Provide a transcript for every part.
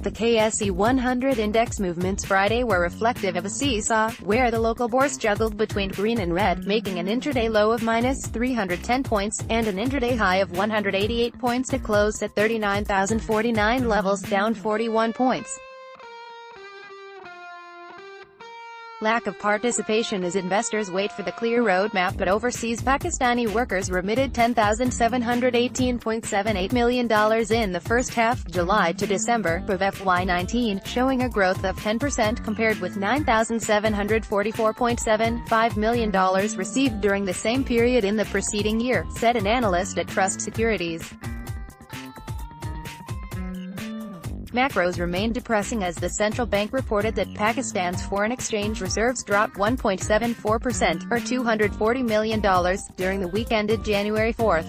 The KSE 100 index movements Friday were reflective of a seesaw, where the local bourse juggled between green and red, making an intraday low of minus 310 points, and an intraday high of 188 points. It closed at 39,049 levels, down 41 points. Lack of participation as investors wait for the clear roadmap, but overseas Pakistani workers remitted $10,718.78 million in the first half, July to December, of FY19, showing a growth of 10% compared with $9,744.75 million received during the same period in the preceding year, said an analyst at Trust Securities. Macros remained depressing as the central bank reported that Pakistan's foreign exchange reserves dropped 1.74%, or $240 million, during the week ended January 4.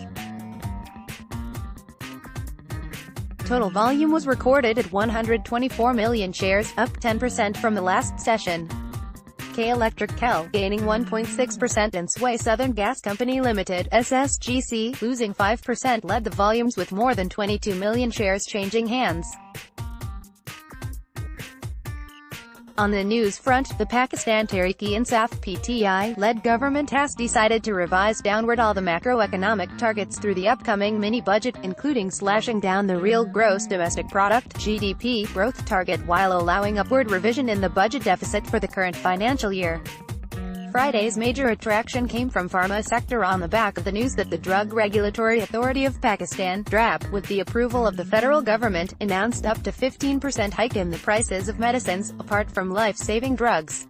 Total volume was recorded at 124 million shares, up 10% from the last session. K Electric KEL, gaining 1.6%, and Sway Southern Gas Company Limited, SSGC, losing 5%, led the volumes with more than 22 million shares changing hands. On the news front, the Pakistan Tehreek-e-Insaf (PTI) led government has decided to revise downward all the macroeconomic targets through the upcoming mini-budget, including slashing down the real gross domestic product (GDP) growth target while allowing upward revision in the budget deficit for the current financial year. Friday's major attraction came from pharma sector on the back of the news that the Drug Regulatory Authority of Pakistan, DRAP, with the approval of the federal government, announced up to 15% hike in the prices of medicines, apart from life-saving drugs.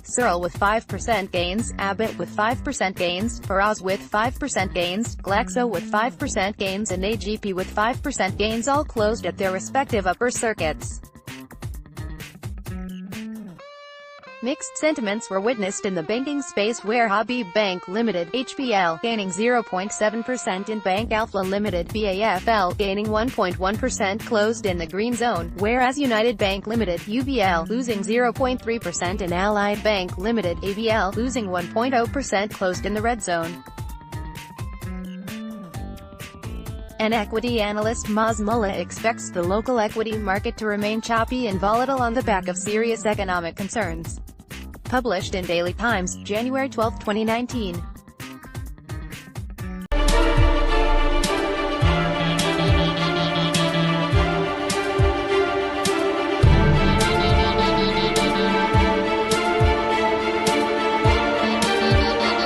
Searle with 5% gains, Abbott with 5% gains, Faraz with 5% gains, Glaxo with 5% gains and AGP with 5% gains all closed at their respective upper circuits. Mixed sentiments were witnessed in the banking space where Habib Bank Limited (HBL) gaining 0.7% and Bank Alpha Limited (BAFL) gaining 1.1% closed in the green zone, whereas United Bank Limited (UBL) losing 0.3% and Allied Bank Limited (ABL) losing 1.0% closed in the red zone. An equity analyst Maz Mullah expects the local equity market to remain choppy and volatile on the back of serious economic concerns. Published in Daily Times, January 12, 2019.